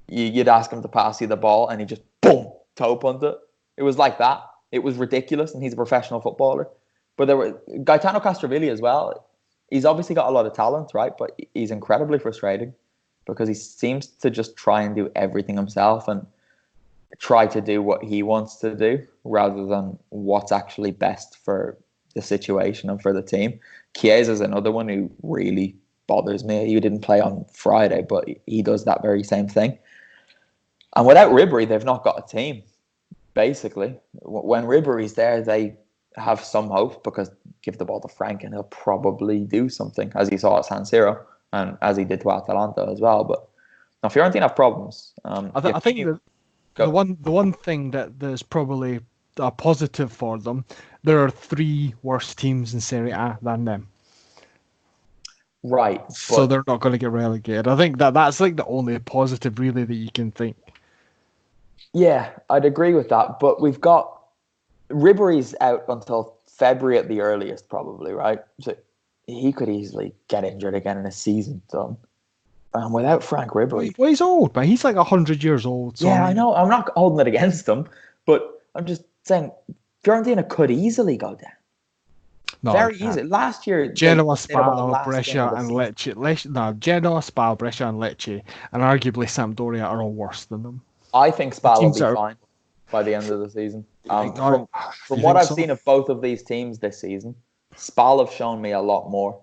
you'd ask him to pass you the ball, and he just boom toe punt it. It was like that. It was ridiculous, and he's a professional footballer. But there were Gaetano Castrovilli as well. He's obviously got a lot of talent, right? But he's incredibly frustrating because he seems to just try and do everything himself and try to do what he wants to do rather than what's actually best for the situation and for the team. Chiesa is another one who really bothers me. He didn't play on Friday, but he does that very same thing. And without Ribery, they've not got a team, basically. When Ribery's there, they have some hope because give the ball to Frank and he'll probably do something, as he saw at San Siro and as he did to Atalanta as well. But now Fiorentina have problems. I think the one thing that there's probably a positive for them, there are 3 worse teams in Serie A than them. Right. So they're not going to get relegated. I think that's the only positive really that you can think. Yeah, I'd agree with that. But we've got Ribery's out until February at the earliest, probably, right? So he could easily get injured again in a season done. And without Frank Ribery... Well, he's old, man. He's 100 years old. So yeah, I know. I'm not holding it against him, but I'm just saying Fiorentina could easily go down. No, very easy. Last year... Genoa, SPAL, Brescia and Lecce. Genoa, SPAL, Brescia and Lecce, and arguably Sampdoria are all worse than them. I think SPAL will be fine by the end of the season. From what I've seen of both of these teams this season, SPAL have shown me a lot more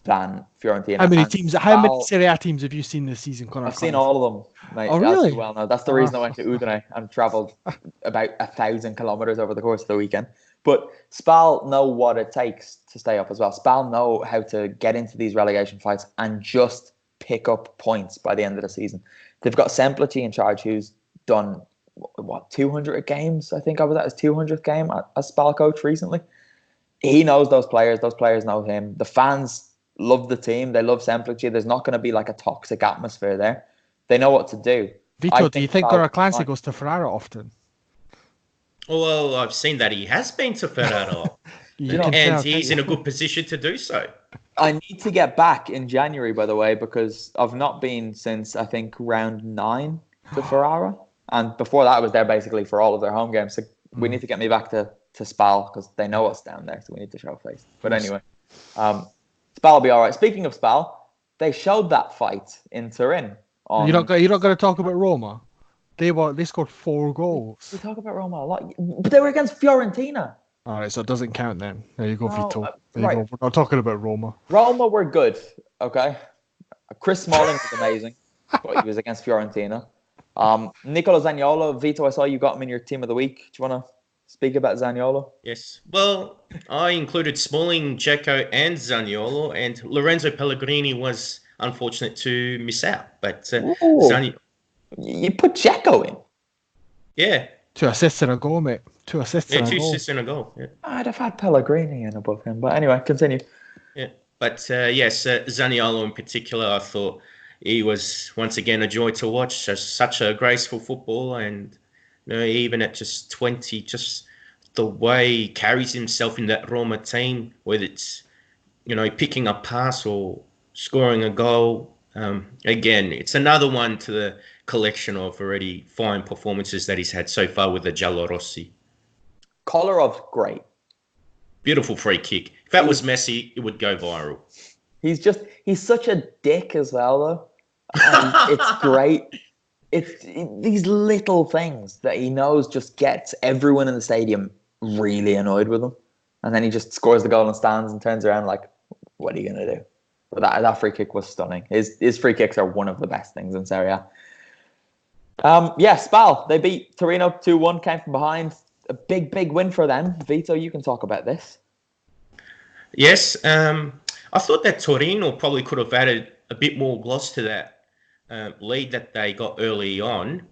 than Fiorentina. How many Serie A teams have you seen this season, Conor? I've seen all of them, mate. Oh, really? Well, no, that's the reason I went to Udine and travelled about 1,000 kilometres over the course of the weekend. But SPAL know what it takes to stay up as well. SPAL know how to get into these relegation fights and just pick up points by the end of the season. They've got Semplici in charge, who's done 200 games. I think I was at his 200th game as SPAL coach recently. He knows those players. Those players know him. The fans love the team. They love Semplici. There's not going to be a toxic atmosphere there. They know what to do. Vito, do you think Conor Clancy goes to Ferrara often? Well, I've seen that he has been to Ferrara. And he's in a good position to do so. I need to get back in January, by the way, because I've not been since, I think, round 9 to Ferrara. And before that, I was there basically for all of their home games. So we need to get me back to SPAL because they know us down there. So we need to show face. But anyway, SPAL will be all right. Speaking of SPAL, they showed that fight in Turin. You're not going to talk about Roma? They scored 4 goals. We talk about Roma a lot. But they were against Fiorentina. All right, so it doesn't count then. There you go, Vito. Right. We're not talking about Roma. Roma were good, okay? Chris Smalling was amazing, but he was against Fiorentina. Nicola Zaniolo, Vito, I saw you got him in your team of the week. Do you want to speak about Zaniolo? Yes. Well, I included Smalling, Dzeko, and Zaniolo, and Lorenzo Pellegrini was unfortunate to miss out. But you put Dzeko in? Yeah. 2 assists and a goal, mate. 2 assists and a goal. 2 assists and a goal. Yeah. I'd have had Pellegrini in above him, but anyway, continue. Yeah, but yes, Zaniolo in particular, I thought he was once again a joy to watch. Such a graceful footballer, and even at just 20, just the way he carries himself in that Roma team, whether it's picking a pass or scoring a goal. Again, it's another one to the collection of already fine performances that he's had so far with the Giallorossi. Kolarov, great. Beautiful free kick. If that was Messi, it would go viral. He's such a dick as well, though. It's great. It's these little things that he knows just gets everyone in the stadium really annoyed with him. and then he just scores the goal and stands and turns around like, what are you going to do? But that free kick was stunning. His free kicks are one of the best things in Serie A. SPAL, they beat Torino 2-1, came from behind. A big win for them. Vito, you can talk about this. Yes, I thought that Torino probably could have added a bit more gloss to that lead that they got early on,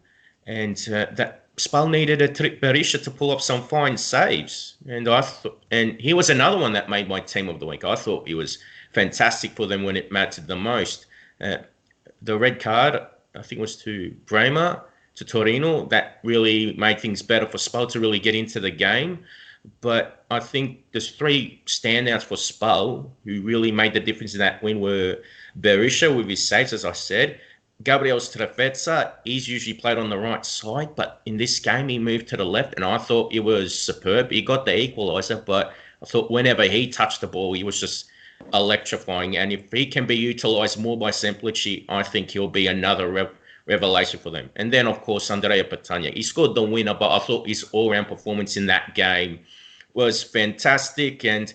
and that SPAL needed a Brescia to pull up some fine saves. And he was another one that made my team of the week. I thought he was fantastic for them when it mattered the most. The red card, I think, was to Brema, to Torino. That really made things better for SPAL to really get into the game. But I think there's three standouts for SPAL who really made the difference in that win were Berisha with his saves, as I said. Gabriel Strefezza, he's usually played on the right side, but in this game he moved to the left, and I thought it was superb. He got the equaliser, but I thought whenever he touched the ball, he was just electrifying. And if he can be utilised more by Semplici, I think he'll be another revelation for them. And then, of course, Andrea Petagna. He scored the winner, but I thought his all-round performance in that game was fantastic. And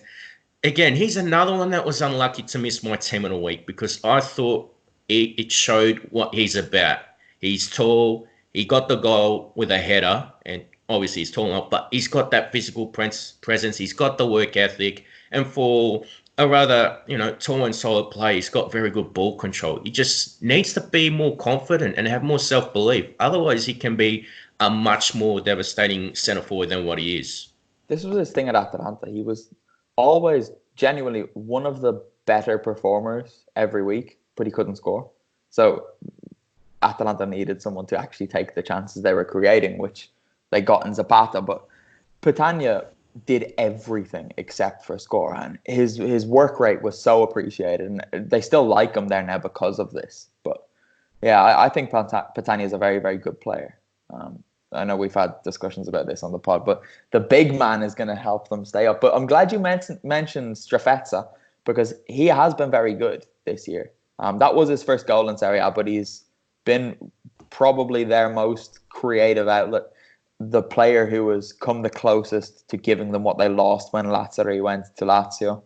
again, he's another one that was unlucky to miss my team of the week, because I thought it showed what he's about. He's tall. He got the goal with a header, and obviously he's tall enough, but he's got that physical presence. He's got the work ethic, and for a rather, tall and solid player, he's got very good ball control. He just needs to be more confident and have more self-belief. Otherwise, he can be a much more devastating centre forward than what he is. This was his thing at Atalanta. He was always genuinely one of the better performers every week, but he couldn't score. So Atalanta needed someone to actually take the chances they were creating, which they got in Zapata. But Petagna did everything except for score, and his work rate was so appreciated, and they still like him there now because of this. But yeah, I think Petagna is a very, very good player. I know we've had discussions about this on the pod, but the big man is going to help them stay up. But I'm glad you mentioned Strefezza, because he has been very good this year. That was his first goal in Serie A, but he's been probably their most creative outlet. The player who has come the closest to giving them what they lost when Lazzari went to Lazio.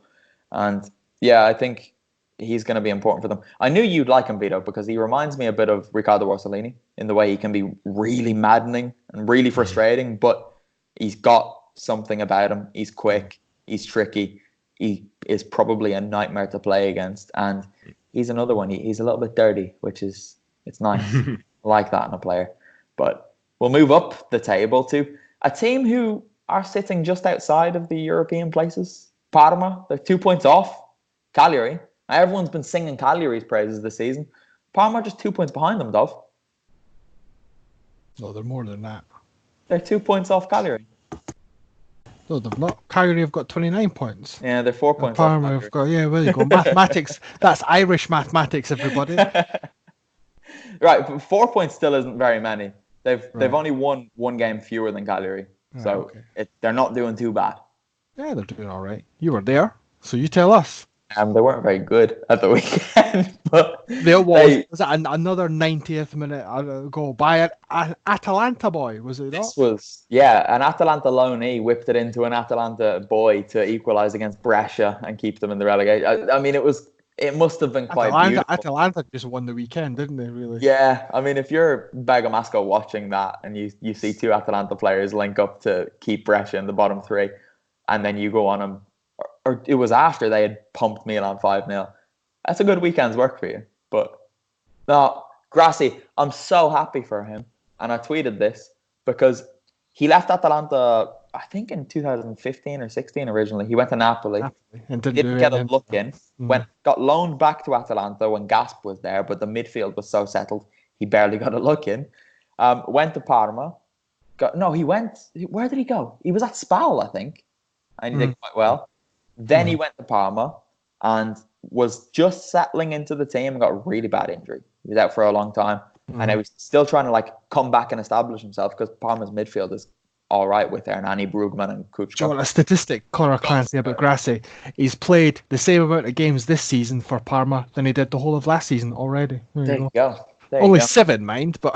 And yeah, I think he's going to be important for them. I knew you'd like him, Vito, because he reminds me a bit of Riccardo Orsolini in the way he can be really maddening and really frustrating, but he's got something about him. He's quick, he's tricky, he is probably a nightmare to play against, and he's another one. He's a little bit dirty, it's nice. I like that in a player. But we'll move up the table to a team who are sitting just outside of the European places. Parma, they're 2 points off Cagliari. Everyone's been singing Cagliari's praises this season. Parma are just 2 points behind them, Dov. No, they're more than that. They're 2 points off Cagliari. No, they've not. Cagliari have got 29 points. Yeah, they're 4 points off. Parma have got, yeah, there you go. Mathematics. That's Irish mathematics, everybody. Right, but 4 points still isn't very many. They've only won one game fewer than Cagliari. So they're not doing too bad. Yeah, they're doing all right. You were there, so you tell us. They weren't very good at the weekend, but was that another 90th minute goal by an Atalanta boy? Was it not? This was an Atalanta loanee whipped it into an Atalanta boy to equalise against Brescia and keep them in the relegation. I mean, it must have been quite beautiful. Atalanta just won the weekend, didn't they? Really? Yeah, I mean, if you're Bergamasco watching that and you see two Atalanta players link up to keep Brescia in the bottom three, and then you go on them. Or it was after they had pumped Milan 5-0. That's a good weekend's work for you. But no, Grassi, I'm so happy for him. And I tweeted this because he left Atalanta, I think in 2015 or 16 originally. He went to Napoli and didn't get a look in. Got loaned back to Atalanta when Gasp was there, but the midfield was so settled, he barely got a look in. Went to Parma. Where did he go? He was at SPAL, I think. And he did quite well. Then he went to Parma and was just settling into the team and got a really bad injury. He was out for a long time. And he was still trying to come back and establish himself because Parma's midfield is all right with Hernani, Brugman and Kuchka. Do you want a statistic, Conor Clancy, about Grassi? He's played the same amount of games this season for Parma than he did the whole of last season already. There you go. Only 7, mind, but...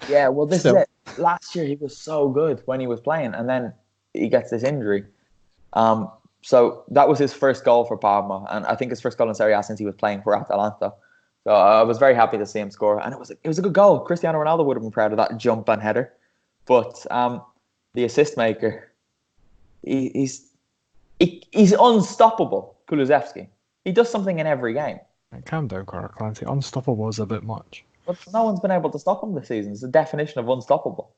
Yeah, well, this is it. Last year he was so good when he was playing, and then he gets this injury. So that was his first goal for Parma, and I think his first goal in Serie A since he was playing for Atalanta. So I was very happy to see him score, and it was a good goal. Cristiano Ronaldo would have been proud of that jump and header. But the assist maker, he's unstoppable. Kulusevski. He does something in every game. Calm down, Conor Clancy. Unstoppable is a bit much. But no one's been able to stop him this season. It's the definition of unstoppable.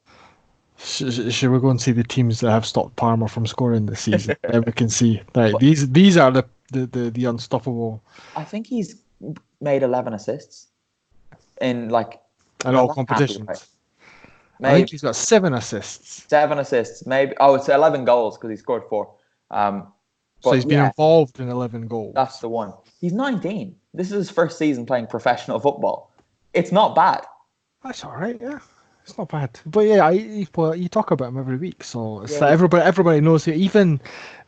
Should we go and see the teams that have stopped Parma from scoring this season? Then we can see. Right, these are the unstoppable. I think he's made 11 assists in in all competitions. Maybe I think he's got 7 assists. 7 assists, maybe. Oh, it's 11 goals because he scored 4. So he's been involved in 11 goals. That's the one. He's 19. This is his first season playing professional football. It's not bad. That's all right, yeah. It's not bad. But yeah, you talk about him every week, so it's like everybody knows it. Even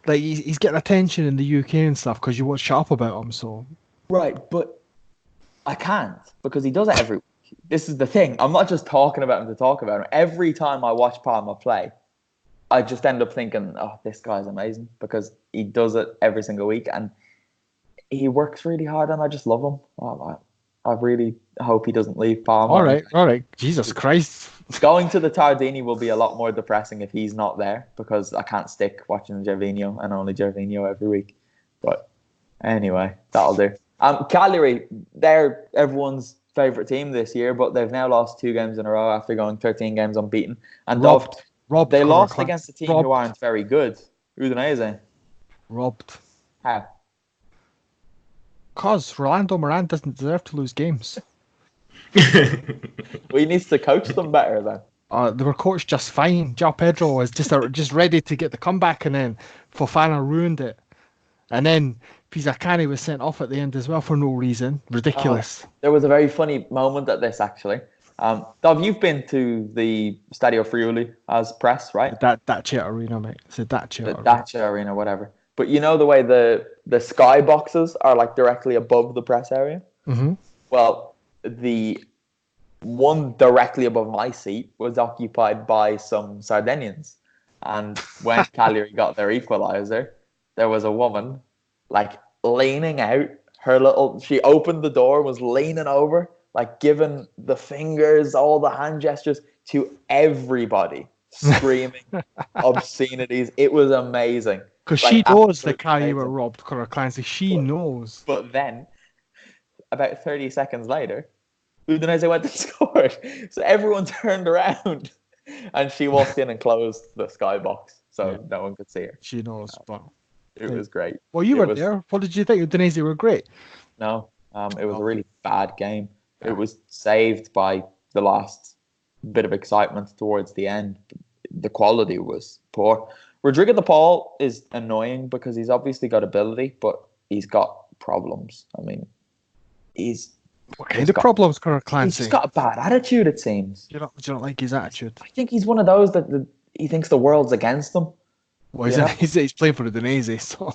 like he's getting attention in the UK and stuff because you watch sharp about him. So right, but I can't because he does it every week. This is the thing. I'm not just talking about him to talk about him. Every time I watch Parma play, I just end up thinking, oh, this guy's amazing because he does it every single week and he works really hard and I just love him. Oh, I really hope he doesn't leave Parma. All right. Jesus Christ. Going to the Tardini will be a lot more depressing if he's not there because I can't stick watching Gervinho and only Gervinho every week. But anyway, that'll do. Cagliari, they're everyone's favourite team this year, but they've now lost 2 games in a row after going 13 games unbeaten. And they lost against a team who aren't very good. Udinese. Robbed. How? Because Rolando Moran doesn't deserve to lose games. Well, he needs to coach them better then. They were coached just fine. João Pedro was just ready to get the comeback, and then Fofana ruined it. And then Pisacane was sent off at the end as well for no reason. Ridiculous. There was a very funny moment at this, actually. Dov, you've been to the Stadio Friuli as press, right? Dacia Arena, mate. It's a Dacia Arena. Dacia Arena, whatever. But you know the way the sky boxes are like directly above the press area? Mm-hmm. Well, the one directly above my seat was occupied by some Sardinians. And when Cagliari got their equaliser, there was a woman like leaning out. She opened the door, was leaning over, like giving the fingers, all the hand gestures to everybody, screaming obscenities. It was amazing. Because she knows the Cagliari were robbed, Conor Clancy. She knows. But then, about 30 seconds later, Udinese went and scored. So everyone turned around and she walked in and closed the skybox so no one could see her. She knows. But it was great. Well, you were there. What did you think? Udinese were great. No, it was a really bad game. It was saved by the last bit of excitement towards the end. The quality was poor. Rodrigo de Paul is annoying because he's obviously got ability, but he's got problems. I mean, what kind of problems, Conor Clancy? He's got a bad attitude, it seems. You don't like his attitude? I think he's one of those that he thinks the world's against him. Well, he's playing for Udinese, so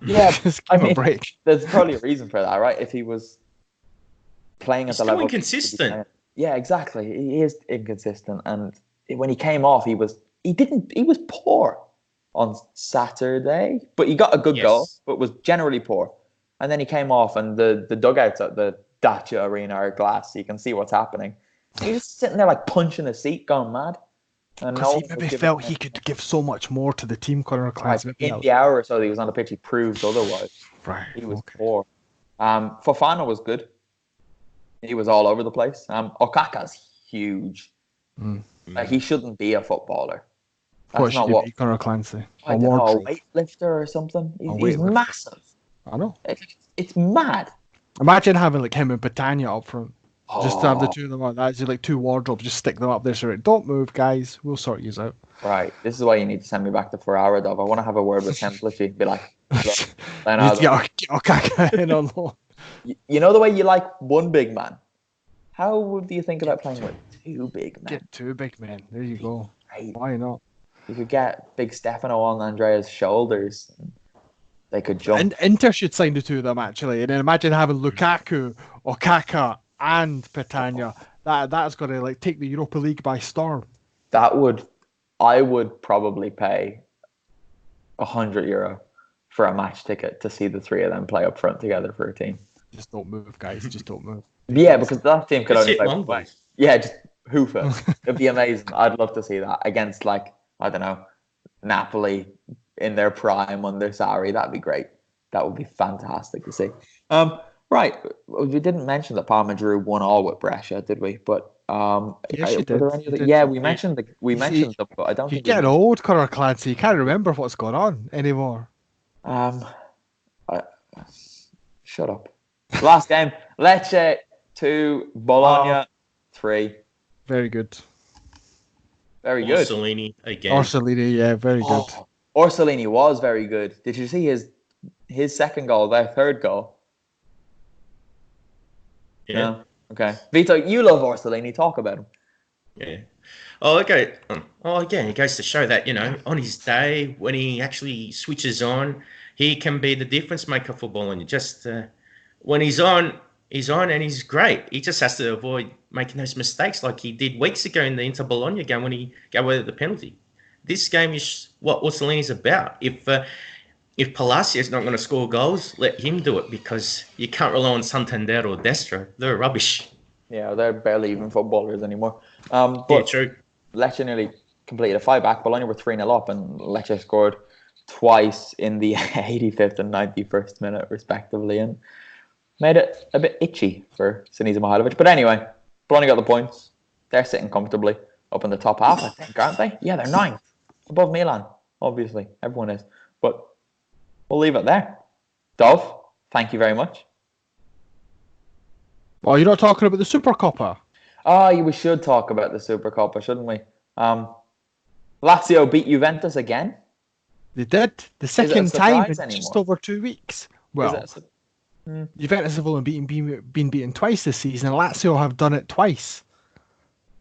yeah. Just give him a break. There's probably a reason for that, right? If he was playing at the level, inconsistent. Yeah, exactly. He is inconsistent, and when he came off, he was poor on Saturday, but he got a good goal, but was generally poor. And then he came off, and the dugouts at the Dacia Arena are glass, so you can see what's happening. He was sitting there like punching his seat, going mad. Because he maybe felt he could give so much more to the team, Conor Clancy. In the hour or so that he was on the pitch, he proved otherwise. Right. He was poor. Fofana was good. He was all over the place. Okaka's huge. He shouldn't be a footballer. That's not what Conor Clancy. I don't know, a weightlifter or something. He's massive. I know. It's mad. Imagine having like him and Petagna up front. Just to have the two of them on. That's like 2 wardrobes. Just stick them up there. So don't move, guys. We'll sort you out. Right. This is why you need to send me back to Ferrara, Dov. I want to have a word with Templety. Be like, get Okaka in on loan. You know the way you like one big man? How do you think about playing with 2 big men? Get 2 big men. There you go. Right. Why not? You could get Big Stefano on Andrea's shoulders. They could jump. And Inter should sign the 2 of them, actually. And then imagine having Lukaku, Okaka, and Petagna. That's going to like take the Europa League by storm. I would probably pay €100 for a match ticket to see the three of them play up front together for a team. Just don't move, guys. Just don't move. Yeah, because that team could only play long one way. balls. Yeah, just hoof it. It'd be amazing. I'd love to see that against, like, I don't know, Napoli in their prime under Sarri. That'd be great. That would be fantastic to see. Right, we didn't mention that Parma drew 1-1 with Brescia, did we? But Yes, you did. yeah, we mentioned them, but I don't You're think getting old, Conor Clancy. You can't remember what's going on anymore. Shut up. Last game, Lecce 2, Bologna 3. Very good. Very good. Orsolini again. Orsolini, yeah, very good. Orsolini was very good. Did you see his second goal, their third goal? Yeah. No? Okay. Vito, you love Orsolini. Talk about him. Yeah. Oh, okay. Again, it goes to show that, on his day, when he actually switches on, he can be the difference maker for Bologna. Just when he's on and he's great. He just has to avoid making those mistakes like he did weeks ago in the Inter Bologna game when he got away with the penalty. This game is what Orsolini's about. If Palacios not going to score goals, let him do it, because you can't rely on Santander or Destra. They're rubbish. Yeah, they're barely even footballers anymore. Yeah, true. Lecce nearly completed a fight back. Bologna were 3-0 up, and Lecce scored twice in the 85th and 91st minute, respectively, and made it a bit itchy for Sinisa Mihajlovic. But anyway, Bologna got the points. They're sitting comfortably up in the top half, I think, aren't they? Yeah, they're 9th. Above Milan, obviously. Everyone is. But we'll leave it there. Dov, thank you very much. Oh, you're not talking about the Supercoppa? Oh, we should talk about the Supercoppa, shouldn't we? Lazio beat Juventus again. They did. The second time in just over 2 weeks. Well, Juventus have only been beaten twice this season. Lazio have done it twice.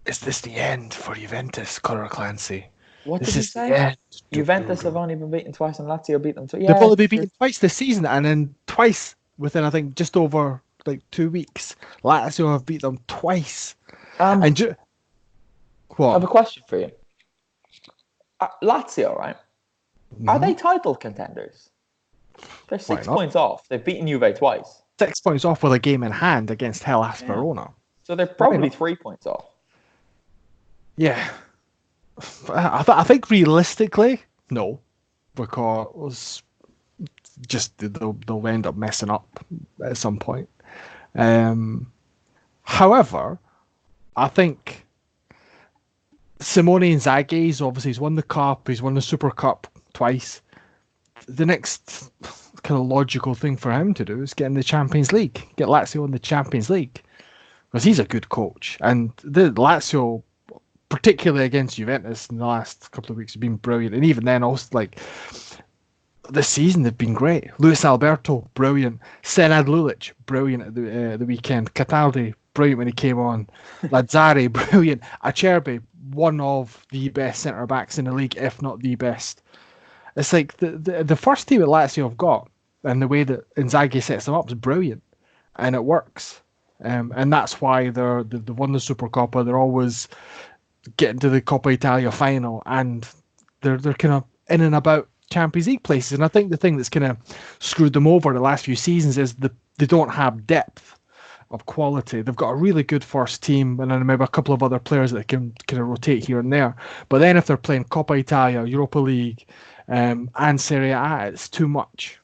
Is this the end for Juventus, Conor Clancy? What did you say? Juventus have only been beaten twice and Lazio beat them twice. They've only been beaten twice this season, and then twice within, I think, just over 2 weeks. Lazio have beat them twice. What? I have a question for you. Lazio, right? Mm-hmm. Are they title contenders? They're 6 points off. They've beaten Juve twice. 6 points off with a game in hand against Hellas Verona. So they're probably 3 points off. Yeah. I think realistically, no. Because just they'll end up messing up at some point. However, I think Simone Inzaghi's obviously he's won the cup, he's won the Super Cup twice. The next kind of logical thing for him to do is get in the Champions League, get Lazio in the Champions League, because he's a good coach, and the Lazio, particularly against Juventus in the last couple of weeks, have been brilliant, and even then, also this season they've been great. Luis Alberto, brilliant. Senad Lulic, brilliant at the weekend. Cataldi, brilliant when he came on. Lazzari, brilliant. Acerbi, one of the best centre backs in the league, if not the best. It's like the first team that Lazio have got, and the way that Inzaghi sets them up is brilliant, and it works. And that's why they've won the Supercoppa. They're always getting to the Coppa Italia final, and they're kind of in and about Champions League places. And I think the thing that's kind of screwed them over the last few seasons is they don't have depth of quality. They've got a really good first team, and then maybe a couple of other players that can kind of rotate here and there. But then if they're playing Coppa Italia, Europa League, and Serie A, it's too much.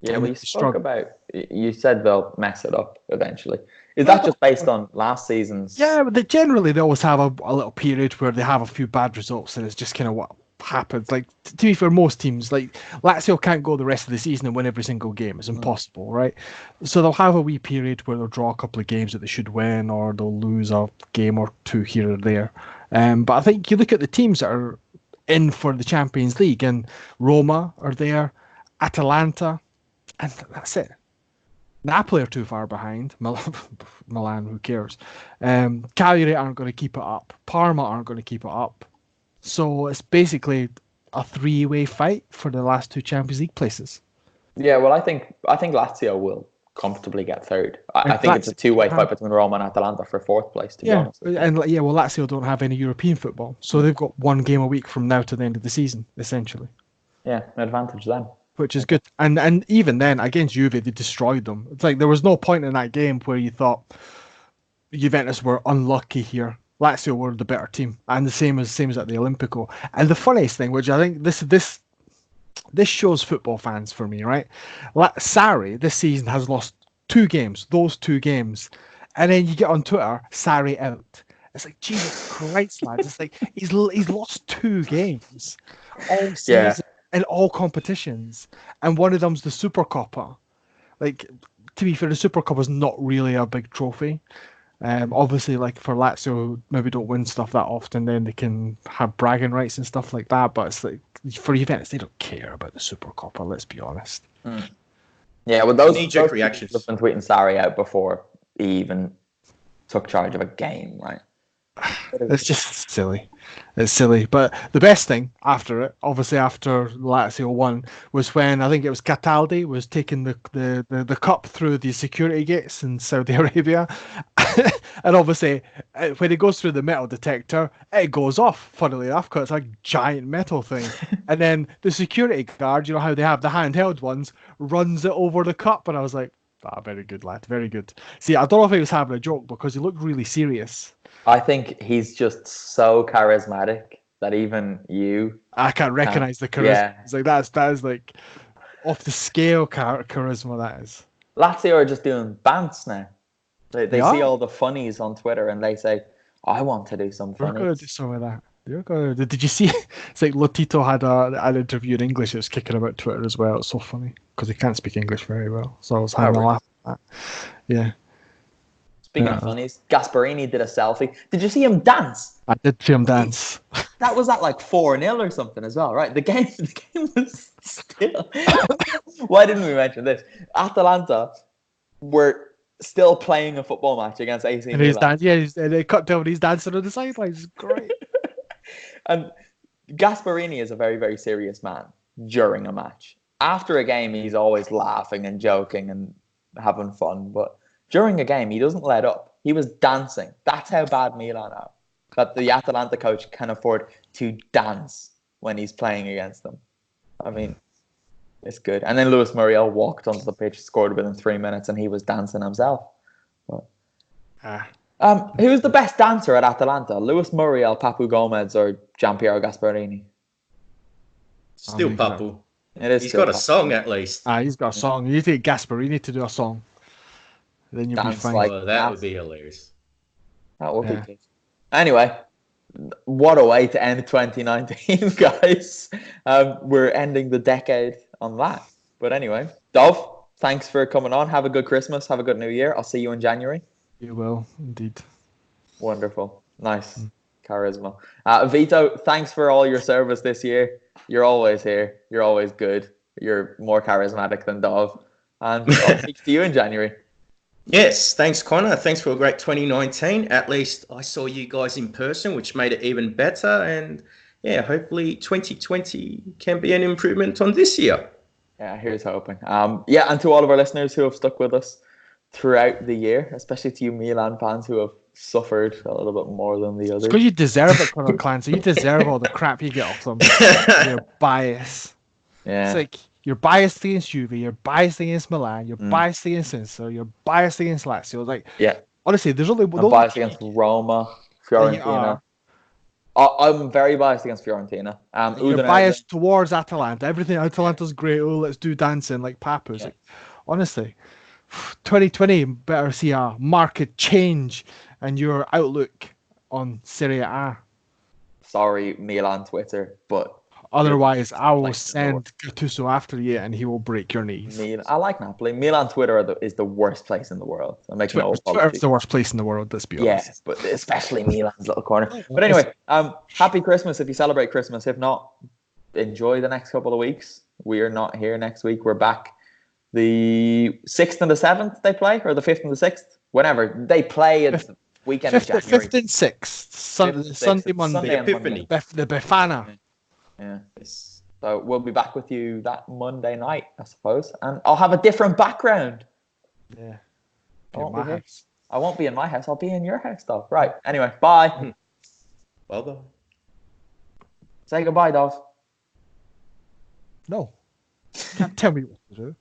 Yeah, we spoke about. You said they'll mess it up eventually. Is that just based on last season's? Yeah, but they always have a little period where they have a few bad results, and it's just kind of what happens. Like, to be fair, most teams, like Lazio, can't go the rest of the season and win every single game. It's impossible, right? So they'll have a wee period where they'll draw a couple of games that they should win, or they'll lose a game or two here or there. But I think you look at the teams that are in for the Champions League, and Roma are there, Atalanta, and that's it. Napoli are too far behind. Milan, who cares? Cagliari aren't going to keep it up. Parma aren't going to keep it up. So it's basically a three-way fight for the last two Champions League places. Yeah, well, I think Lazio will comfortably get third. I think it's a two-way fight between Roma and Atalanta for fourth place, to be honest. And well, Lazio don't have any European football, so they've got one game a week from now to the end of the season, essentially. Yeah, an advantage then. which is good. And even then, against Juve, they destroyed them. It's like there was no point in that game where you thought Juventus were unlucky here. Lazio were the better team, and the same as at the Olimpico. And the funniest thing, which I think this shows football fans for me, right? Sarri this season has lost 2 games, those 2 games, and then you get on Twitter, Sarri out. It's like, Jesus Christ, lads! It's like he's lost 2 games all season in all competitions, and one of them's the Supercoppa. Like, to be fair, the Supercoppa is not really a big trophy. Obviously, like for Lazio, maybe don't win stuff that often, then they can have bragging rights and stuff like that. But it's like for Juventus, they don't care about the Supercoppa. Let's be honest. Yeah, well, those knee-jerk reactions have been tweeting Sarri out before he even took charge of a game, right? It's just silly. It's silly. But the best thing after it, obviously after Lazio won, was when I think it was Cataldi was taking the cup through the security gates in Saudi Arabia. And obviously when it goes through the metal detector, it goes off, funnily enough, because it's a giant metal thing. And then the security guard, you know how they have the handheld ones, runs it over the cup. And I was like, very good, lad. Very good. See, I don't know if he was having a joke because he looked really serious. I think he's just so charismatic that even I can't recognize the charisma. Yeah. It's like that is like off the scale charisma, that is. Lazio are just doing bants now. They see all the funnies on Twitter and they say, I want to do some funnies. You're going to do some of that. Did you see? It's like Lotito had an interview in English. It was kicking about Twitter as well. It's so funny because he can't speak English very well. So I was having a laugh at that. Yeah. Speaking of funnies, Gasparini did a selfie. Did you see him dance? I did see him dance. That was at like 4-0 or something as well, right? The game was still. Why didn't we mention this? Atalanta were still playing a football match against AC Milan. And they cut down. He's dancing on the sidelines. Great. And Gasparini is a very, very serious man during a match. After a game, he's always laughing and joking and having fun, but during a game, he doesn't let up. He was dancing. That's how bad Milan are. That the Atalanta coach can afford to dance when he's playing against them. I mean, it's good. And then Luis Muriel walked onto the pitch, scored within 3 minutes, and he was dancing himself. But, who's the best dancer at Atalanta? Luis Muriel, Papu Gomez, or Gianpiero Gasparini? Still Papu. It is. He's got a song at least. He's got a song. You need Gasparini to do a song. Then you'll be fine. Like that would be hilarious. That would be good. Anyway, what a way to end 2019, guys. We're ending the decade on that. But anyway, Dov, thanks for coming on. Have a good Christmas. Have a good New Year. I'll see you in January. You will, indeed. Wonderful. Nice. Charisma. Vito, thanks for all your service this year. You're always here. You're always good. You're more charismatic than Dov. And I'll speak to you in January. Yes, thanks, Connor. Thanks for a great 2019. At least I saw you guys in person, which made it even better. And yeah, hopefully 2020 can be an improvement on this year. Yeah, here's hoping. And to all of our listeners who have stuck with us throughout the year, especially to you Milan fans who have suffered a little bit more than the others. Because you deserve it, Conor Clancy. You deserve all the crap you get off them. Your bias. Yeah. It's like, you're biased against Juve, you're biased against Milan, you're biased against Inter, you're biased against Lazio. Like, honestly, there's only I'm biased against Roma, Fiorentina. I'm very biased against Fiorentina. You're biased towards Atalanta. Everything Atalanta's great. Oh, let's do dancing like Papu's. Yeah. Like, honestly, 2020 better see a market change in your outlook on Serie A. Sorry, Milan Twitter, but otherwise, I will send Gattuso after you, and he will break your knees. I like Napoli. Milan Twitter is the worst place in the world. Twitter's the worst place in the world. Let's be honest. Yes, but especially Milan's little corner. But anyway, happy Christmas if you celebrate Christmas. If not, enjoy the next couple of weeks. We are not here next week. We're back the 6th and the 7th. They play, or the 5th and the 6th, whenever they play. It's weekend of January. 5th and 6th, Sunday, Monday, Epiphany. The Befana. Yeah. So we'll be back with you that Monday night, I suppose. And I'll have a different background. Yeah. I won't be in my house. I'll be in your house, though. Right. Anyway, bye. Well done. Say goodbye, Dov. No. Can't tell me what to do.